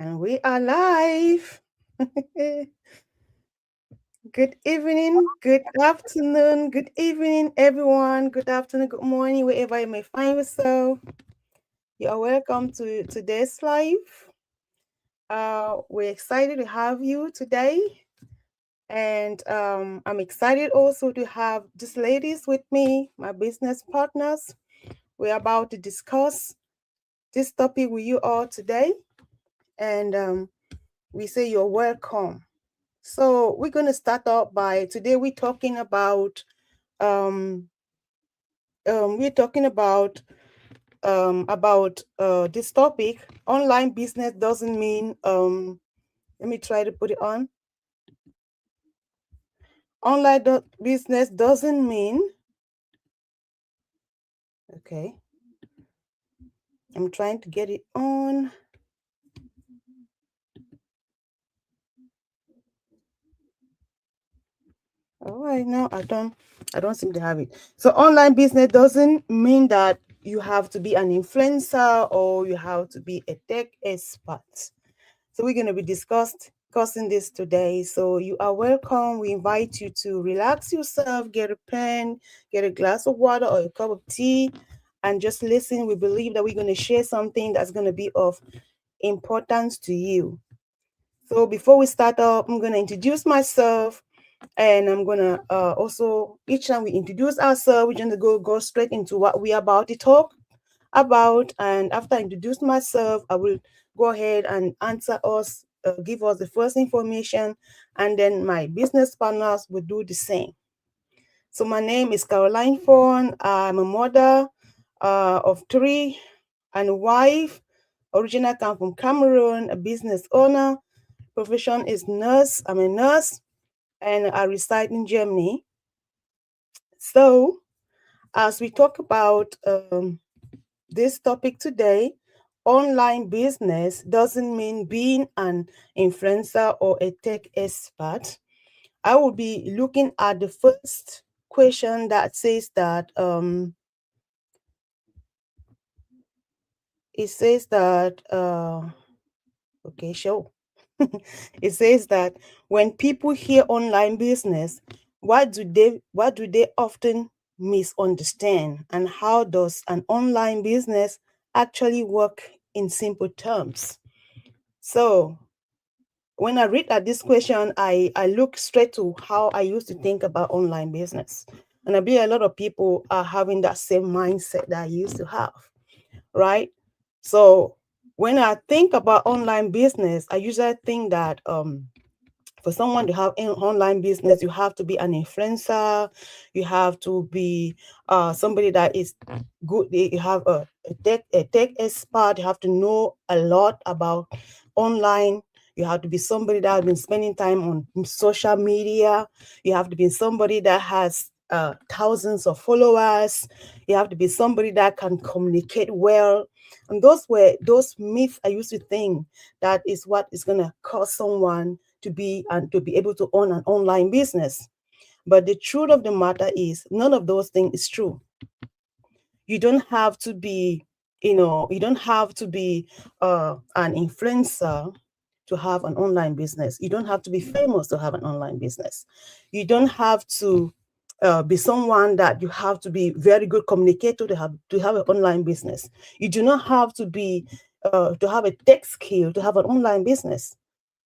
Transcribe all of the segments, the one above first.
And we are live. Good evening, good afternoon, good evening, everyone. Good afternoon, good morning, wherever you may find yourself. You are welcome to today's live. We're excited to have you today. And I'm excited also to have these ladies with me, my business partners. We're about to discuss this topic with you all today. And we say you're welcome. So we're going to start off by today we're talking about um, we're talking about this topic. Online business doesn't mean let me try to put it on. Business doesn't mean, okay, I'm trying to get it on. All right, now I don't seem to have it. So online business doesn't mean that you have to be an influencer or you have to be a tech expert. So we're going to be discussing this today. So you are welcome. We invite you to relax yourself, get a pen, get a glass of water or a cup of tea, and just listen. We believe that we're going to share something that's going to be of importance to you. So before we start up, I'm going to introduce myself. And I'm gonna also, each time we introduce ourselves, we're gonna go straight into what we're about to talk about. And after I introduce myself, I will go ahead and give us the first information, and then my business partners will do the same. So my name is Caroline Fawn. I'm a mother of three and a wife. Originally come from Cameroon, a business owner. Profession is nurse. I'm a nurse and I reside in Germany. So, as we talk about this topic today, online business doesn't mean being an influencer or a tech expert. I will be looking at the first question that says that it says that okay, sure. It says that when people hear online business, what do they often misunderstand, and how does an online business actually work in simple terms? So when I read at this question, I look straight to how I used to think about online business. And I believe a lot of people are having that same mindset that I used to have, right? So when I think about online business, I usually think that for someone to have an online business, you have to be an influencer, you have to be somebody that is good, you have a tech expert, you have to know a lot about online, you have to be somebody that has been spending time on social media, you have to be somebody that has thousands of followers, you have to be somebody that can communicate well. And those myths I used to think that is what is going to cause someone to be able to own an online business. But the truth of the matter is none of those things is true. You don't have to be, you don't have to be an influencer to have an online business. You don't have to be famous to have an online business. You don't have to be someone that you have to be very good communicator to have an online business. You do not have to be to have a tech skill to have an online business,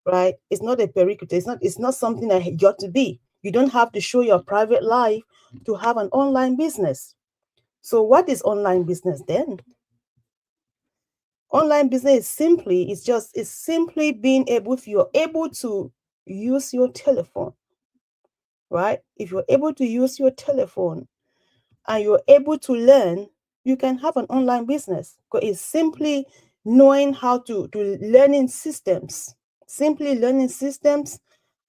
right? It's not a prerequisite. It's not something that you got to be. You don't have to show your private life to have an online business. So what is online business then? Online business is simply being able, if you're able to use your telephone, right? If you're able to use your telephone and you're able to learn, you can have an online business. Because it's simply knowing how to learning systems, simply learning systems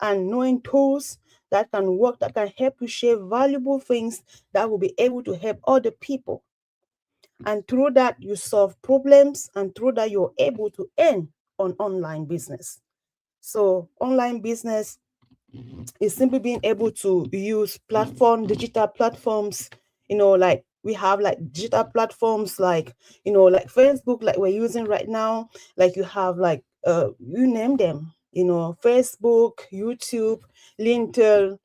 and knowing tools that can work, that can help you share valuable things that will be able to help other people. And through that, you solve problems, and through that, you're able to earn on online business. So online business is simply being able to use digital platforms, like we have like digital platforms like, like Facebook, like we're using right now, like you have like you name them, Facebook, YouTube, LinkedIn,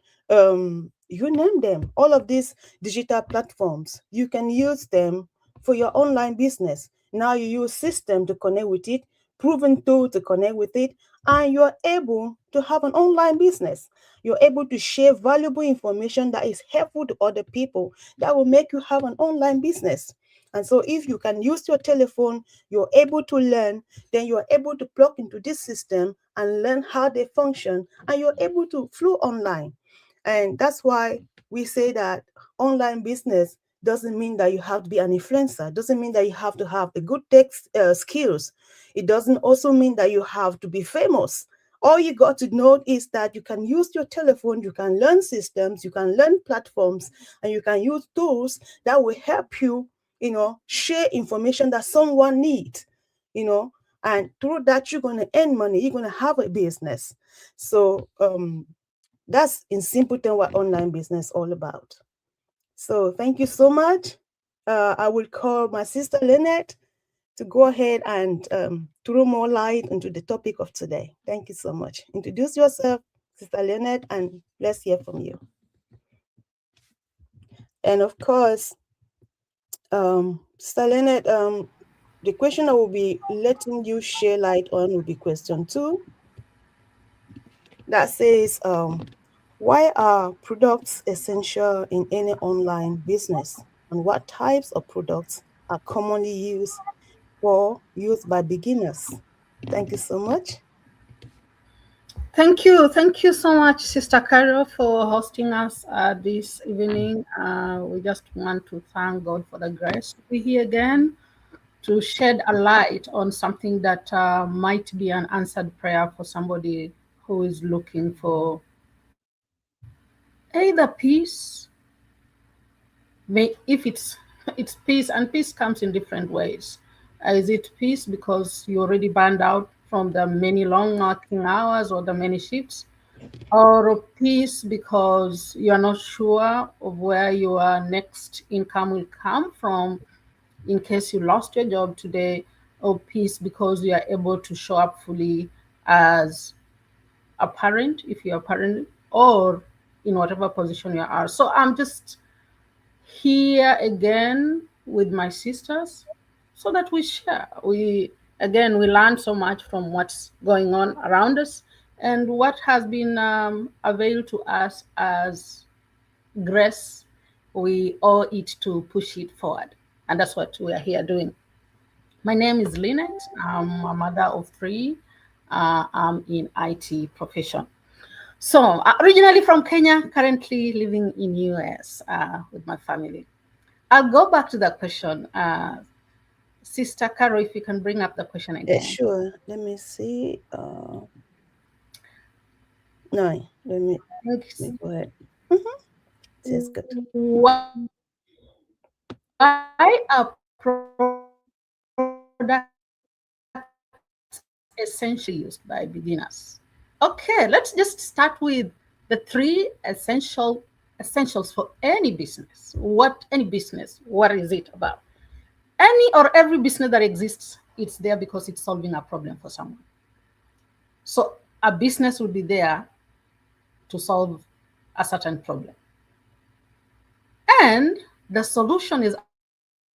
you name them. All of these digital platforms, you can use them for your online business. Now you use system to connect with it, proven tool to connect with it, and you're able to have an online business. You're able to share valuable information that is helpful to other people that will make you have an online business. And so if you can use your telephone, you're able to learn, then you're able to plug into this system and learn how they function, and you're able to flow online. And that's why we say that online business doesn't mean that you have to be an influencer, doesn't mean that you have to have a good tech skills. It doesn't also mean that you have to be famous. All you got to know is that you can use your telephone, you can learn systems, you can learn platforms, and you can use tools that will help you, share information that someone needs, you know, and through that you're going to earn money, you're going to have a business. So that's in simple terms what online business all about. So thank you so much. I will call my sister Lynette to go ahead and throw more light into the topic of today. Thank you so much. Introduce yourself, Sister Lynette, and let's hear from you. And of course, Sister Lynette, the question I will be letting you share light on will be question 2. That says, why are products essential in any online business? And what types of products are commonly used by beginners? Thank you so much. Thank you so much, Sister Carol, for hosting us this evening. We just want to thank God for the grace to be here again to shed a light on something that might be an answered prayer for somebody who is looking for either peace, if it's peace, and peace comes in different ways. Is it peace because you already burned out from the many long working hours or the many shifts, or peace because you are not sure of where your next income will come from in case you lost your job today, or peace because you are able to show up fully as a parent, if you're a parent, or in whatever position you are. So I'm just here again with my sisters so that we share. We learn so much from what's going on around us and what has been availed to us as grace. We owe it to push it forward, and that's what we are here doing. My name is Lynette. I'm a mother of 3. I'm in IT profession. So originally from Kenya, currently living in US with my family. I'll go back to the question. Sister Carol, if you can bring up the question again. Sure. Let me see. No, let me go ahead. Mm-hmm. Says good. Why are products essentially used by beginners? Okay, let's just start with the 3 essentials for any business. What is it about? Any or every business that exists, it's there because it's solving a problem for someone. So a business would be there to solve a certain problem. And the solution is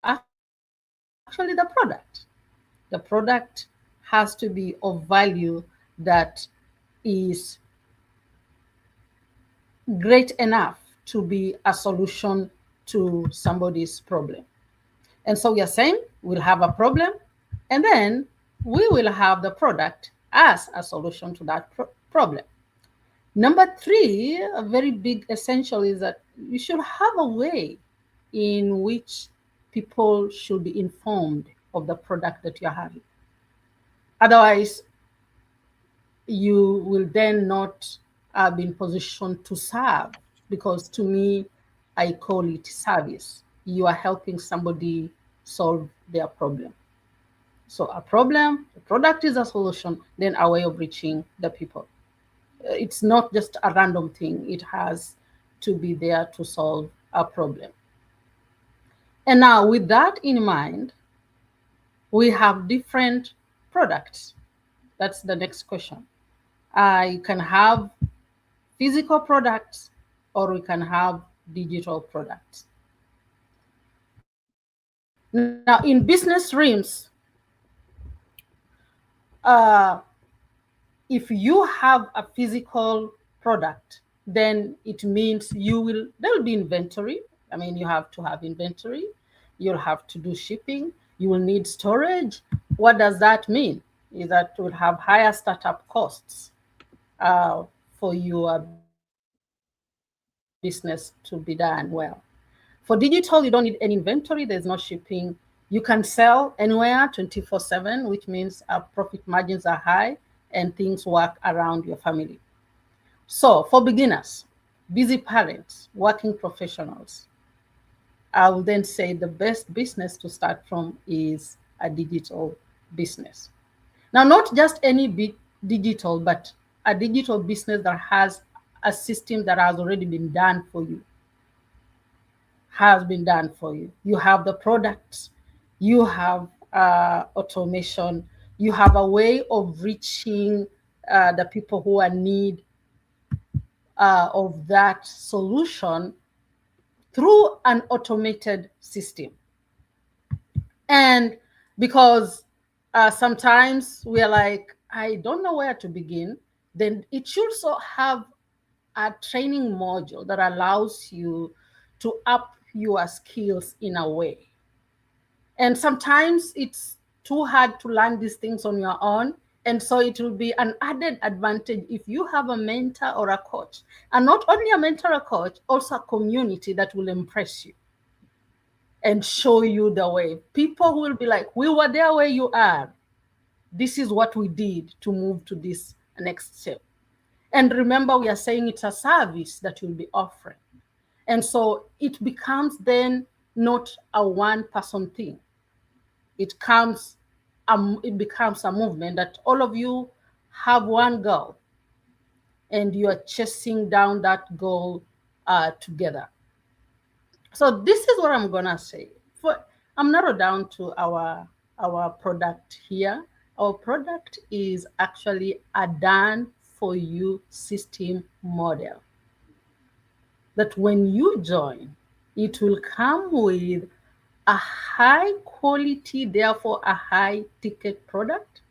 actually the product. The product has to be of value that is great enough to be a solution to somebody's problem. And so we are saying we'll have a problem, and then we will have the product as a solution to that problem. Number 3, a very big essential, is that you should have a way in which people should be informed of the product that you're having. Otherwise, you will then not be in position to serve, because to me, I call it service. You are helping somebody solve their problem. So a problem, the product is a solution, then a way of reaching the people. It's not just a random thing. It has to be there to solve a problem. And now with that in mind, we have different products. That's the next question. You can have physical products or we can have digital products. Now, in business realms, uh, if you have a physical product, then it means there'll be inventory. I mean, you have to have inventory, you'll have to do shipping, you will need storage. What does that mean? Is that will have higher startup costs for your business to be done well. For digital, you don't need any inventory, there's no shipping. You can sell anywhere 24/7, which means profit margins are high and things work around your family. So, for beginners, busy parents, working professionals, I will then say the best business to start from is a digital business. Now, not just any digital, but a digital business that has a system that has already been done for you. Has been done for you. You have the products, you have automation, you have a way of reaching the people who are in need of that solution through an automated system. And because sometimes we're like, I don't know where to begin, then it should also have a training module that allows you to up your skills in a way. And sometimes it's too hard to learn these things on your own. And so it will be an added advantage if you have a mentor or a coach. And not only a mentor or coach, also a community that will impress you and show you the way. People will be like, we were there where you are. This is what we did to move to this next step. And remember, we are saying it's a service that you'll be offering. And so it becomes then not a one-person thing. It comes, it becomes a movement that all of you have one goal, and you are chasing down that goal together. So this is what I'm gonna say. I'm narrowed down to our product here. Our product is actually a done for you system model. That when you join, it will come with a high quality, therefore a high ticket product.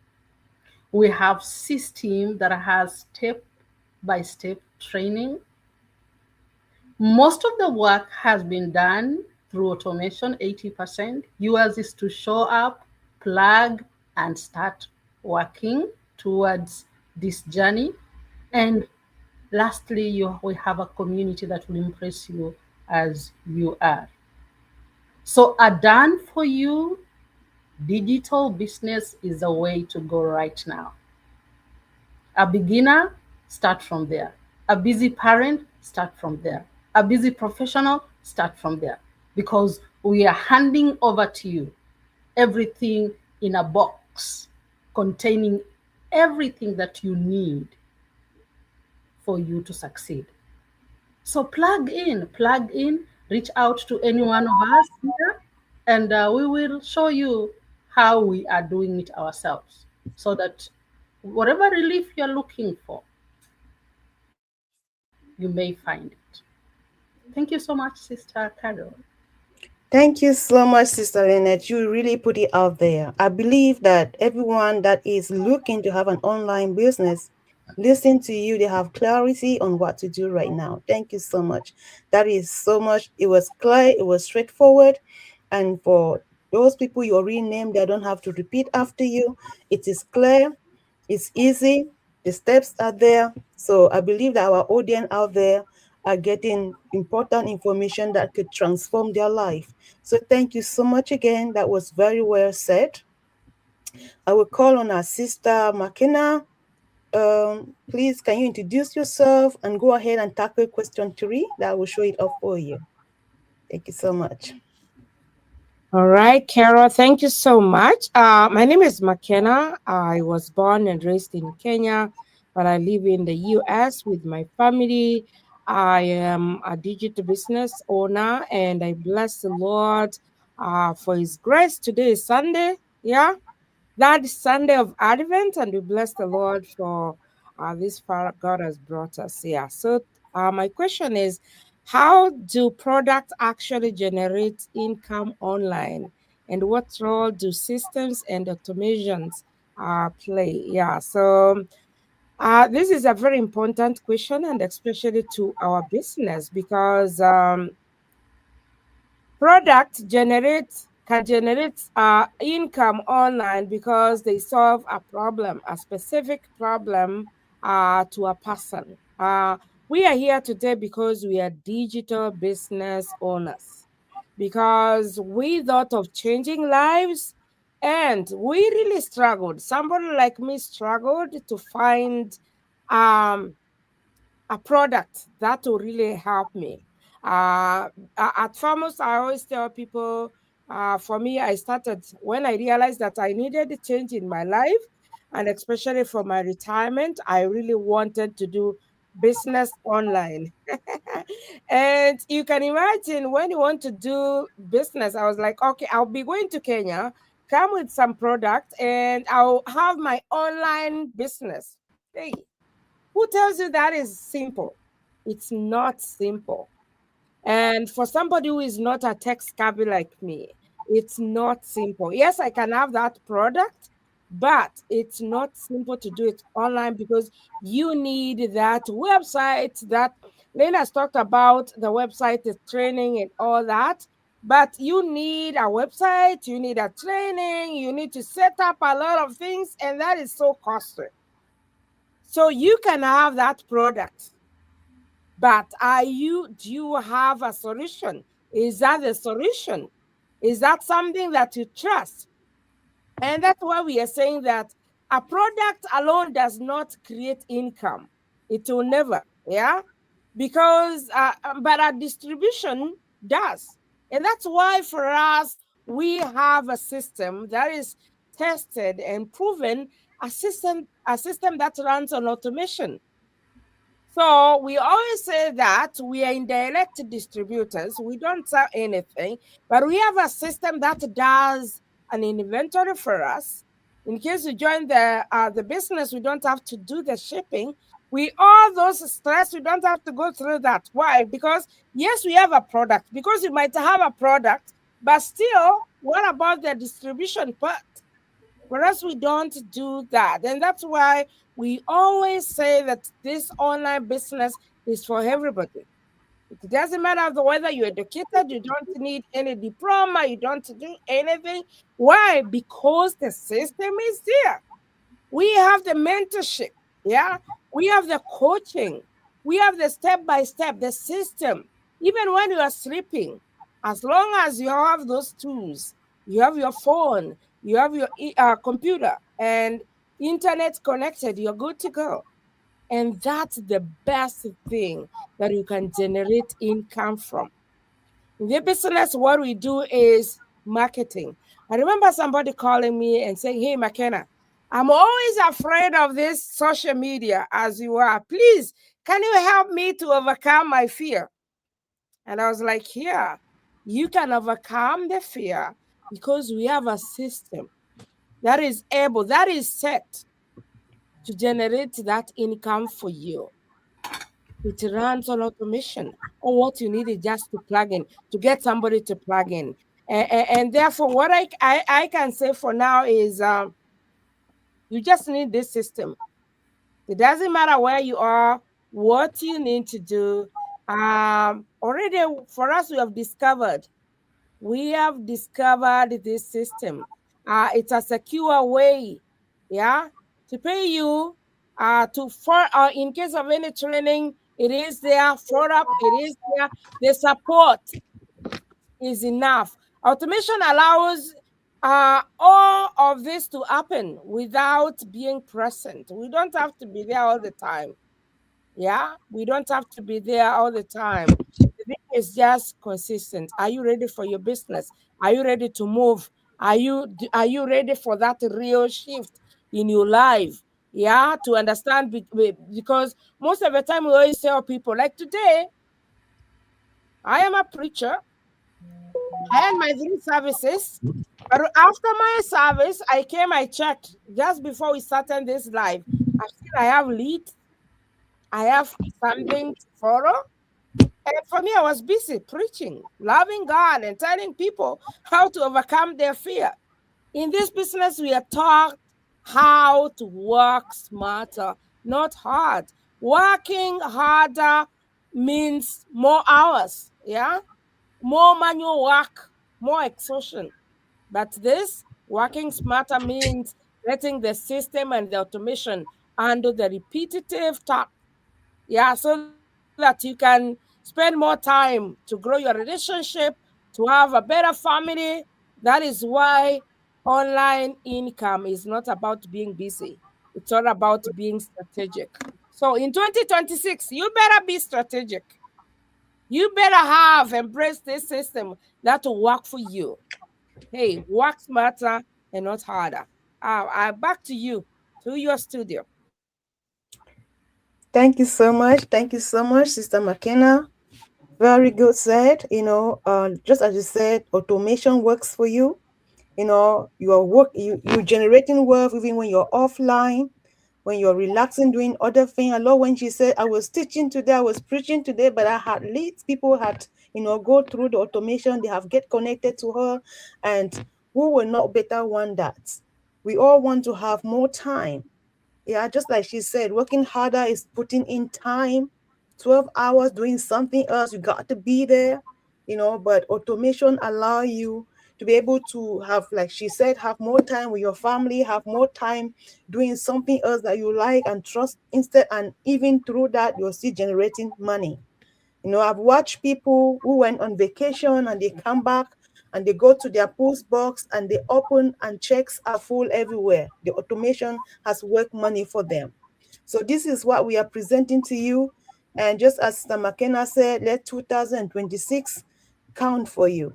We have system that has step by step training. Most of the work has been done through automation, 80%. Yours is to show up, plug, and start working towards this journey. And lastly, we have a community that will impress you as you are. So a done for you digital business is the way to go right now. A beginner, start from there. A busy parent, start from there. A busy professional, start from there. Because we are handing over to you everything in a box containing everything that you need for you to succeed. So plug in, reach out to any one of us here, and we will show you how we are doing it ourselves so that whatever relief you're looking for, you may find it. Thank you so much, Sister Carol. Thank you so much, Sister Lynette. You really put it out there. I believe that everyone that is looking to have an online business, listen to you, they have clarity on what to do right now. Thank you so much. That is so much. It was clear, it was straightforward. And for those people you already named, they don't have to repeat after you. It is clear, it's easy, the steps are there. So I believe that our audience out there are getting important information that could transform their life. So thank you so much again. That was very well said. I will call on our sister McKenna. Please, can you introduce yourself and go ahead and tackle question 3? That will show it up for you. Thank you so much. All right, Carol, thank you so much. My name is McKenna. I was born and raised in Kenya, but I live in the US with my family. I am a digital business owner, and I bless the Lord for His grace. Today is Sunday, yeah, that Sunday of Advent, and we bless the Lord for this far God has brought us here. So, my question is, how do products actually generate income online, and what role do systems and automations play? Yeah, so this is a very important question, and especially to our business, because products can generate income online because they solve a problem, a specific problem to a person. We are here today because we are digital business owners, because we thought of changing lives, and we really struggled. Somebody like me struggled to find um, a product that will really help me. At Farmers, I always tell people, for me, I started when I realized that I needed a change in my life, and especially for my retirement, I really wanted to do business online. And you can imagine when you want to do business, I was like, okay, I'll be going to Kenya, come with some product, and I'll have my online business. Hey, who tells you that is simple? It's not simple. And for somebody who is not a tech savvy like me, it's not simple. Yes, I can have that product, but it's not simple to do it online because you need that website that Lena's talked about, the website, the training, and all that. But you need a website, you need a training, you need to set up a lot of things, and that is so costly. So you can have that product, but do you have a solution? Is that the solution? Is that something that you trust? And that's why we are saying that a product alone does not create income. It will never, yeah? Because, but a distribution does. And that's why for us, we have a system that is tested and proven, a system that runs on automation. So we always say that we are indirect distributors. We don't sell anything, but we have a system that does an inventory for us. In case we join the business, we don't have to do the shipping. We all those stress, we don't have to go through that. Why? Because yes, we have a product. Because you might have a product, but still, what about the distribution part? Whereas we don't do that. And that's why we always say that this online business is for everybody. It doesn't matter whether you're educated, you don't need any diploma, you don't do anything. Why? Because the system is there. We have the mentorship, yeah, we have the coaching, we have the step by step, the system. Even when you are sleeping, as long as you have those tools, you have your phone, you have your computer and internet connected, you're good to go. And that's the best thing that you can generate income from. In the business, what we do is marketing. I remember somebody calling me and saying, "Hey, McKenna, I'm always afraid of this social media as you are. Please, can you help me to overcome my fear?" And I was like, "Yeah, you can overcome the fear because we have a system that is able, that is set to generate that income for you. It runs on automation. Or what you need is just to plug in, to get somebody to plug in. And therefore, what I can say for now is you just need this system. It doesn't matter where you are, what you need to do. Already for us, we have discovered this system. It's a secure way, yeah, to pay you for in case of any training, it is there, for up, it is there. The support is enough. Automation allows all of this to happen without being present. We don't have to be there all the time. Yeah, we don't have to be there all the time. The thing is just consistent. Are you ready for your business? Are you ready to move? Are you ready for that real shift in your life? Yeah, to understand because most of the time we always tell people like today, I am a preacher. I had my 3 services. But after my service, I checked just before we started this live. I still I have leads, I have something to follow. And for me, I was busy preaching, loving God, and telling people how to overcome their fear. In this business, we are taught how to work smarter, not hard. Working harder means more hours, yeah, more manual work, more exhaustion. But this working smarter means letting the system and the automation handle the repetitive tasks. Yeah, so that you can spend more time to grow your relationship, to have a better family. That is why online income is not about being busy, it's all about being strategic. So in 2026, you better be strategic. You better have embraced this system that will work for you. Hey, work smarter and not harder. Back to you, to your studio. Thank you so much. Thank you so much, Sister McKenna. Very good said. Just as you said, automation works for you. You generating wealth even when you're offline, when you're relaxing, doing other things. I love when she said, I was teaching today, I was preaching today, but I had leads. People had, go through the automation, they have get connected to her. And who will not better want that? We all want to have more time. Yeah, just like she said, working harder is putting in time. 12 hours doing something else, you got to be there, but automation allow you to be able to have, like she said, have more time with your family, have more time doing something else that you like and trust instead, and even through that, you're still generating money. I've watched people who went on vacation and they come back and they go to their post box and they open and checks are full everywhere. The automation has worked money for them. So this is what we are presenting to you. And just as Sister McKenna said, let 2026 count for you.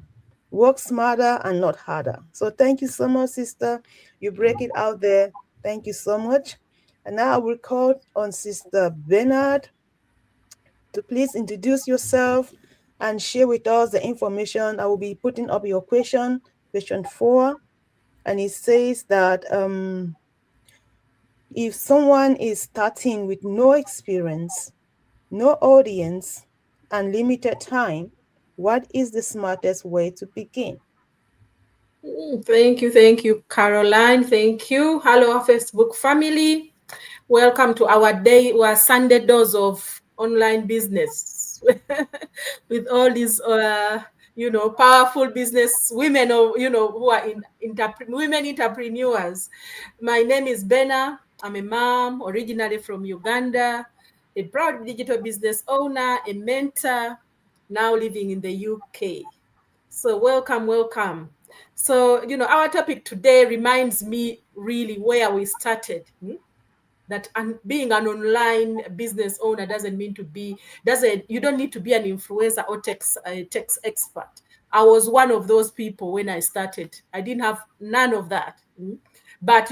Work smarter and not harder. So thank you so much, sister. You break it out there. Thank you so much. And now I will call on Sister Bernard to please introduce yourself and share with us the information. I will be putting up your question 4, and it says that if someone is starting with no experience, no audience, and limited time, what is the smartest way to begin? Thank you, Caroline. Thank you. Hello, Facebook family. Welcome to our Sunday dose of online business with all these, powerful business women, or who are women entrepreneurs. My name is Bena. I'm a mom, originally from Uganda, a proud digital business owner, a mentor, now living in the UK. So welcome. So, our topic today reminds me really where we started. That being an online business owner doesn't mean you don't need to be an influencer or tech expert. I was one of those people when I started. I didn't have none of that. But,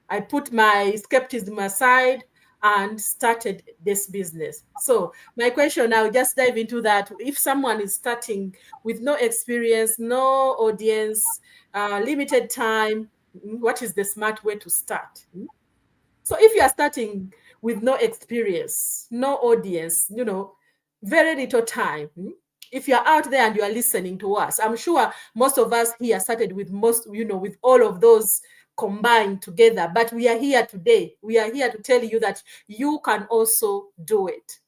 I put my skepticism aside and started this business. So my question, I'll just dive into that. If someone is starting with no experience, no audience, limited time, what is the smart way to start? So if you are starting with no experience, no audience, very little time, if you're out there and you are listening to us, I'm sure most of us here started with with all of those combined together. But we are here today. We are here to tell you that you can also do it.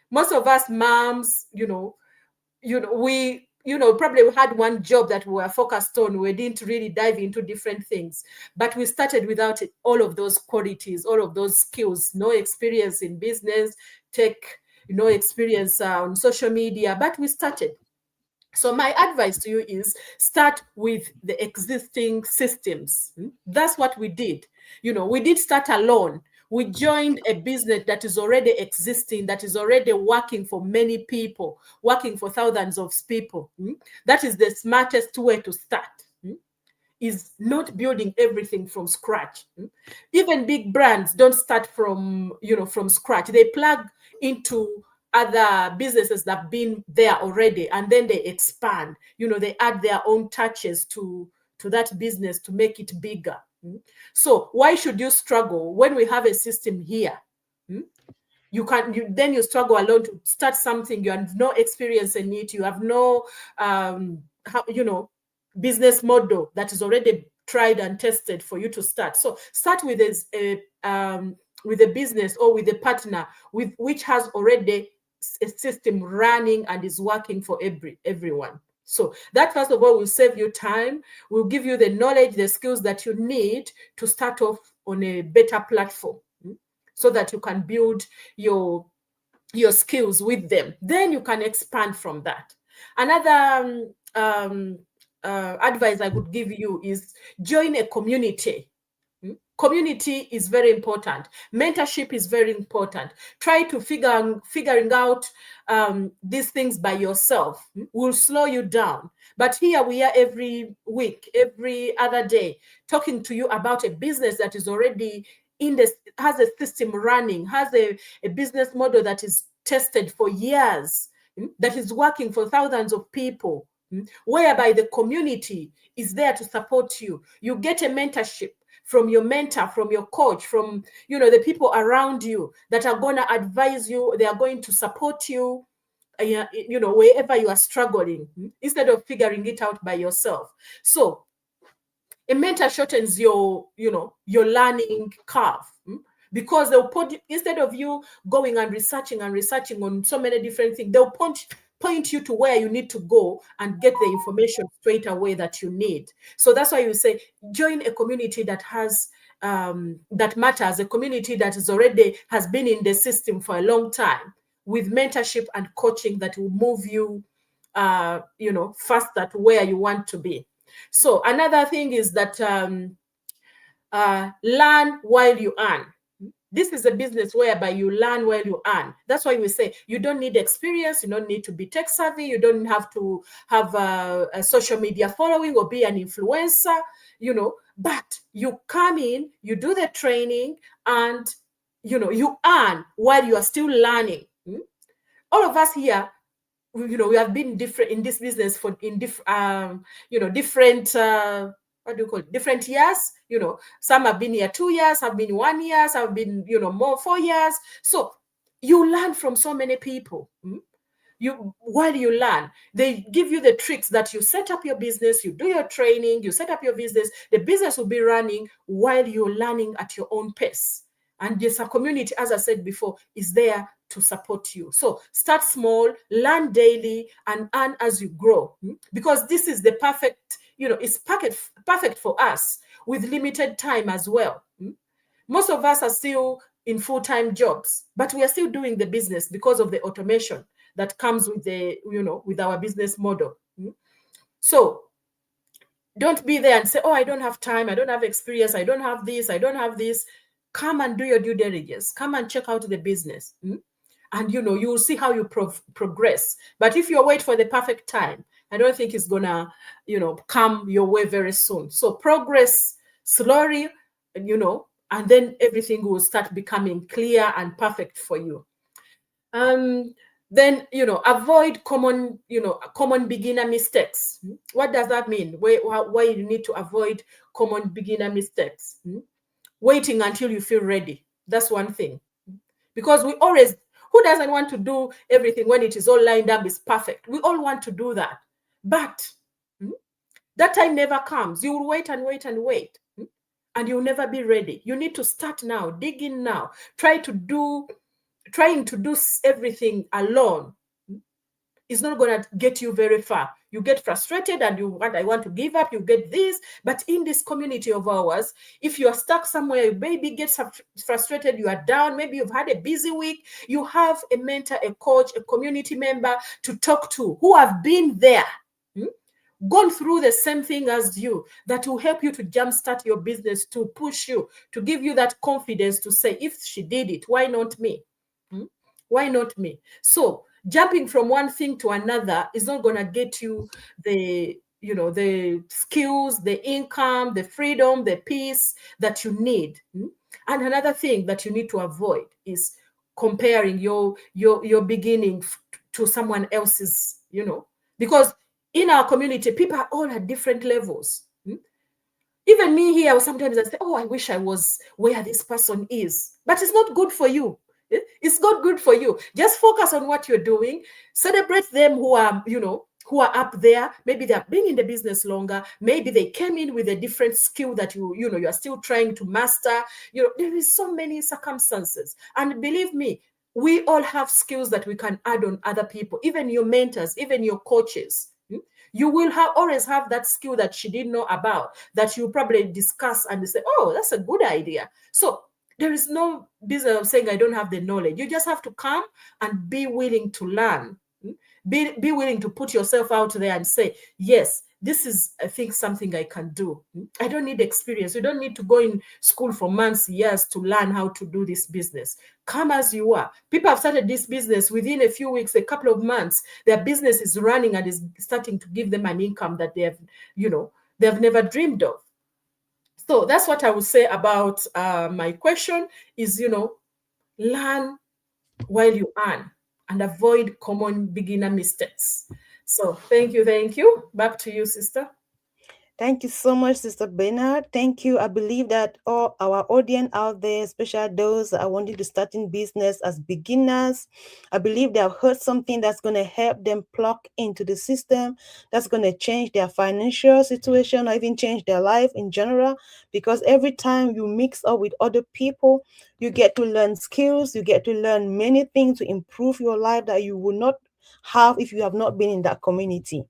Most of us moms, we probably had one job that we were focused on. We didn't really dive into different things, but we started without all of those qualities, all of those skills. No experience in business, tech, no experience on social media, but we started. So my advice to you is start with the existing systems. That's what we did. We did start alone. We joined a business that is already existing, that is already working for many people, working for thousands of people. That is the smartest way to start. Is not building everything from scratch. Even big brands don't start from scratch. They plug into other businesses that have been there already, and then they expand. They add their own touches to that business to make it bigger. So why should you struggle when we have a system here? Then you struggle alone to start something. You have no experience in it. You have no business model that is already tried and tested for you to start. So start with a business or with a partner which has already a system running and is working for everyone. So that, first of all, will save you time, will give you the knowledge, the skills that you need to start off on a better platform, so that you can build your skills with them. Then you can expand from that. Another advice I would give you is join a community. Community is very important. Mentorship is very important. Try to figuring out these things by yourself will slow you down. But here we are every week, every other day, talking to you about a business that is already has a system running, has a business model that is tested for years, that is working for thousands of people, whereby the community is there to support you. You get a mentorship from your mentor, from your coach, from the people around you that are going to advise you. They are going to support you, wherever you are struggling, instead of figuring it out by yourself. So a mentor shortens your learning curve, because they'll instead of you going and researching on so many different things, they'll point you to where you need to go and get the information straight away that you need. So that's why you say join a community that has that matters, a community that has been in the system for a long time, with mentorship and coaching that will move you faster to where you want to be. So another thing is that learn while you earn. This is a business whereby you learn while you earn. That's why we say you don't need experience. You don't need to be tech savvy. You don't have to have a social media following or be an influencer, but you come in, you do the training, and, you earn while you are still learning. All of us here, we have been different in this business different what do you call it? Different years. Some have been here 2 years, have been 1 year, some have been, more 4 years. So you learn from so many people. While you learn, they give you the tricks that you set up your business, you do your training, you set up your business, the business will be running while you're learning at your own pace. And yes, a community, as I said before, is there to support you. So start small, learn daily, and earn as you grow. Because this is the perfect, it's perfect for us with limited time as well. Most of us are still in full-time jobs, but we are still doing the business because of the automation that comes with with our business model. So don't be there and say, oh, I don't have time, I don't have experience, I don't have this, I don't have this. Come and do your due diligence. Come and check out the business. And, you'll see how you progress. But if you wait for the perfect time, I don't think it's going to, come your way very soon. So progress slowly, and then everything will start becoming clear and perfect for you. Then, avoid common beginner mistakes. What does that mean? Why you need to avoid common beginner mistakes? Waiting until you feel ready. That's one thing. Because who doesn't want to do everything when it is all lined up, is perfect? We all want to do that. But that time never comes. You will wait and wait and wait. And you'll never be ready. You need to start now, dig in now. Trying to do everything alone is not going to get you very far. You get frustrated and I want to give up, you get this. But in this community of ours, if you are stuck somewhere, you maybe get frustrated, you are down, maybe you've had a busy week, you have a mentor, a coach, a community member to talk to who have been there, gone through the same thing as you, that will help you to jumpstart your business, to push you, to give you that confidence to say, if she did it, why not me? Why not me? So jumping from one thing to another is not going to get you the skills, the income, the freedom, the peace that you need. And another thing that you need to avoid is comparing your beginning to someone else's, because in our community, people are all at different levels. Even me here, sometimes I say, oh, I wish I was where this person is. But it's not good for you. It's not good for you. Just focus on what you're doing. Celebrate them who are, who are up there. Maybe they have been in the business longer. Maybe they came in with a different skill that you are still trying to master. There is so many circumstances. And believe me, we all have skills that we can add on other people, even your mentors, even your coaches. You will always have that skill that she didn't know about, that you probably discuss and say, oh, that's a good idea. So there is no business of saying I don't have the knowledge. You just have to come and be willing to learn. Be willing to put yourself out there and say, yes, this is, I think, something I can do. I don't need experience. You don't need to go in school for months, years to learn how to do this business. Come as you are. People have started this business within a few weeks, a couple of months. Their business is running and is starting to give them an income that they've never dreamed of. So that's what I would say about my question is, learn while you earn and avoid common beginner mistakes. So thank you. Back to you, sister. Thank you so much, Sister Bernard. Thank you. I believe that all our audience out there, especially those that are wanting to start in business as beginners, I believe they have heard something that's going to help them plug into the system, that's going to change their financial situation or even change their life in general. Because every time you mix up with other people, you get to learn skills, you get to learn many things to improve your life that you would not have if you have not been in that community.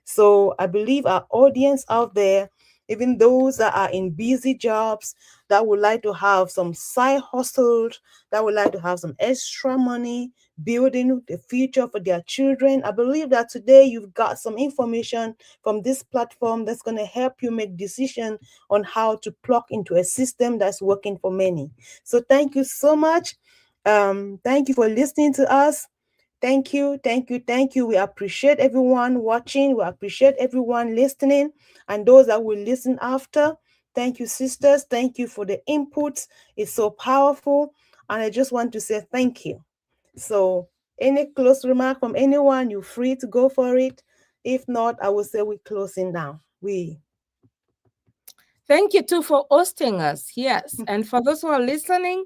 So I believe our audience out there, even those that are in busy jobs, that would like to have some side hustles, that would like to have some extra money, building the future for their children. I believe that today you've got some information from this platform that's going to help you make decisions on how to plug into a system that's working for many. So thank you so much. Thank you for listening to us. Thank you. We appreciate everyone watching. We appreciate everyone listening and those that will listen after. Thank you, sisters. Thank you for the inputs. It's so powerful. And I just want to say thank you. So, any close remark from anyone, you're free to go for it. If not, I will say we're closing down. Thank you too for hosting us. Yes. And for those who are listening,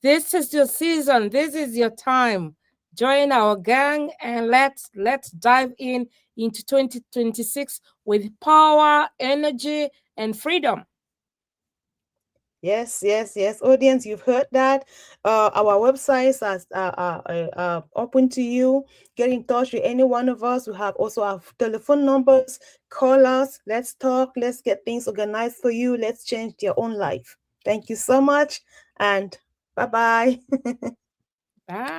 this is your season. This is your time. Join our gang and let's dive into 2026 with power, energy, and freedom. Yes. Audience, you've heard that. Our websites are open to you. Get in touch with any one of us. We have also our telephone numbers. Call us. Let's talk. Let's get things organized for you. Let's change your own life. Thank you so much. And bye-bye. Bye.